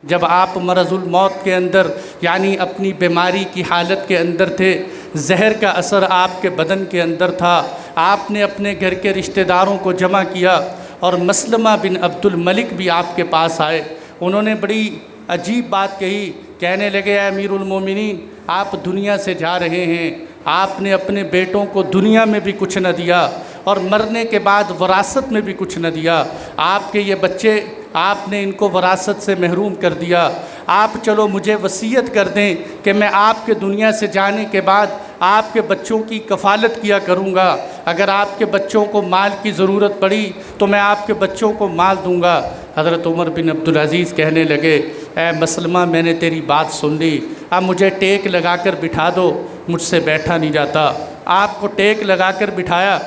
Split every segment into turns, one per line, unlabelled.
جب آپ مرض الموت کے اندر یعنی اپنی بیماری کی حالت کے اندر تھے، زہر کا اثر آپ کے بدن کے اندر تھا، آپ نے اپنے گھر کے رشتہ داروں کو جمع کیا اور مسلمہ بن عبد الملک بھی آپ کے پاس آئے۔ انہوں نے بڑی عجیب بات کہی، کہنے لگے اے امیر المومنین، آپ دنیا سے جا رہے ہیں، آپ نے اپنے بیٹوں کو دنیا میں بھی کچھ نہ دیا اور مرنے کے بعد وراثت میں بھی کچھ نہ دیا، آپ کے یہ بچے آپ نے ان کو وراثت سے محروم کر دیا، آپ چلو مجھے وصیت کر دیں کہ میں آپ کے دنیا سے جانے کے بعد آپ کے بچوں کی کفالت کیا کروں گا، اگر آپ کے بچوں کو مال کی ضرورت پڑی تو میں آپ کے بچوں کو مال دوں گا۔ حضرت عمر بن عبدالعزیز کہنے لگے اے مسلمہ، میں نے تیری بات سن لی، اب مجھے ٹیک لگا کر بٹھا دو، مجھ سے بیٹھا نہیں جاتا۔ آپ کو ٹیک لگا کر بٹھایا،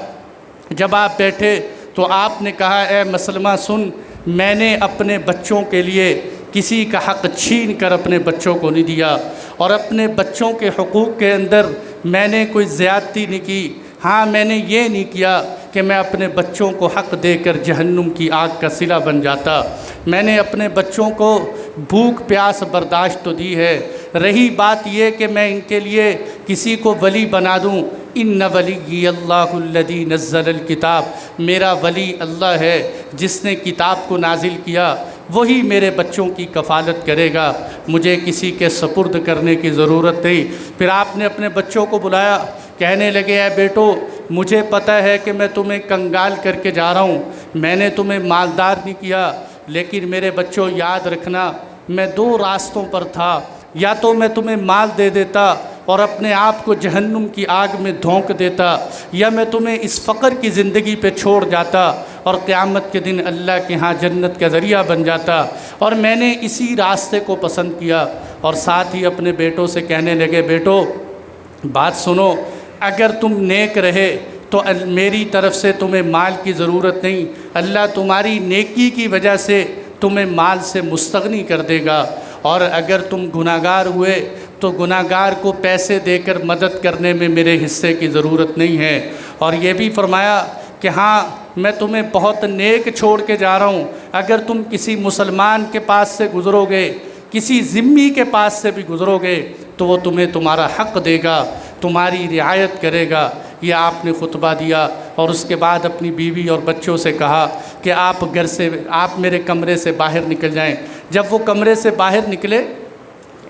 جب آپ بیٹھے تو آپ نے کہا اے مسلمہ سن، میں نے اپنے بچوں کے لیے کسی کا حق چھین کر اپنے بچوں کو نہیں دیا، اور اپنے بچوں کے حقوق کے اندر میں نے کوئی زیادتی نہیں کی۔ ہاں، میں نے یہ نہیں کیا کہ میں اپنے بچوں کو حق دے کر جہنم کی آگ کا صلہ بن جاتا، میں نے اپنے بچوں کو بھوک پیاس برداشت تو دی ہے، رہی بات یہ کہ میں ان کے لیے کسی کو ولی بنا دوں، ان ولی اللہ الذی نزل الکتاب، میرا ولی اللہ ہے جس نے کتاب کو نازل کیا، وہی میرے بچوں کی کفالت کرے گا، مجھے کسی کے سپرد کرنے کی ضرورت نہیں۔ پھر آپ نے اپنے بچوں کو بلایا، کہنے لگے اے بیٹو، مجھے پتہ ہے کہ میں تمہیں کنگال کر کے جا رہا ہوں، میں نے تمہیں مالدار نہیں کیا، لیکن میرے بچوں یاد رکھنا، میں دو راستوں پر تھا، یا تو میں تمہیں مال دے دیتا اور اپنے آپ کو جہنم کی آگ میں دھونک دیتا، یا میں تمہیں اس فقر کی زندگی پہ چھوڑ جاتا اور قیامت کے دن اللہ کے ہاں جنت کا ذریعہ بن جاتا، اور میں نے اسی راستے کو پسند کیا۔ اور ساتھ ہی اپنے بیٹوں سے کہنے لگے بیٹو بات سنو، اگر تم نیک رہے تو میری طرف سے تمہیں مال کی ضرورت نہیں، اللہ تمہاری نیکی کی وجہ سے تمہیں مال سے مستغنی کر دے گا، اور اگر تم گناہگار ہوئے تو گناہگار کو پیسے دے کر مدد کرنے میں میرے حصے کی ضرورت نہیں ہے۔ اور یہ بھی فرمایا کہ ہاں، میں تمہیں بہت نیک چھوڑ کے جا رہا ہوں، اگر تم کسی مسلمان کے پاس سے گزرو گے، کسی ذمی کے پاس سے بھی گزرو گے تو وہ تمہیں تمہارا حق دے گا، تمہاری رعایت کرے گا۔ یہ آپ نے خطبہ دیا، اور اس کے بعد اپنی بیوی اور بچوں سے کہا کہ آپ میرے کمرے سے باہر نکل جائیں۔ جب وہ کمرے سے باہر نکلے،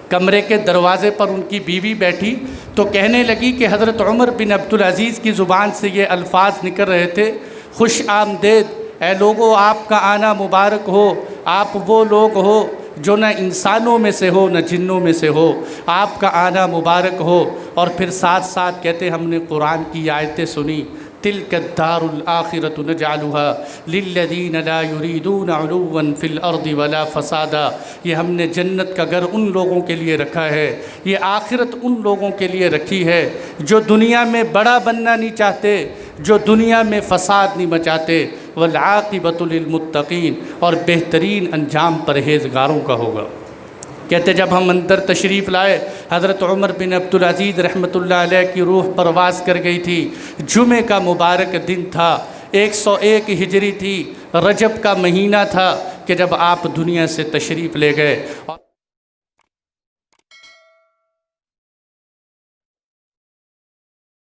کمرے کے دروازے پر ان کی بیوی بیٹھی تو کہنے لگی کہ حضرت عمر بن عبدالعزیز کی زبان سے یہ الفاظ نکل رہے تھے، خوش آمدید، اے لوگو آپ کا آنا مبارک ہو، آپ وہ لوگ ہو جو نہ انسانوں میں سے ہو نہ جنوں میں سے ہو، آپ کا آنا مبارک ہو۔ اور پھر ساتھ ساتھ کہتے ہم نے قرآن کی آیتیں سنی، تلک الدار الآخرۃ نجعلها للذین لا یریدون علوا فی الارض ولا فسادا، یہ ہم نے جنت کا گھر ان لوگوں کے لیے رکھا ہے، یہ آخرت ان لوگوں کے لیے رکھی ہے جو دنیا میں بڑا بننا نہیں چاہتے، جو دنیا میں فساد نہیں مچاتے، والعاقبۃ للمتقین، اور بہترین انجام پرہیزگاروں کا ہوگا۔ کہتے جب ہم اندر تشریف لائے، حضرت عمر بن عبدالعزیز رحمۃ اللہ علیہ کی روح پرواز کر گئی تھی، جمعہ کا مبارک دن تھا، 101 ہجری تھی، رجب کا مہینہ تھا کہ جب آپ دنیا سے تشریف لے گئے۔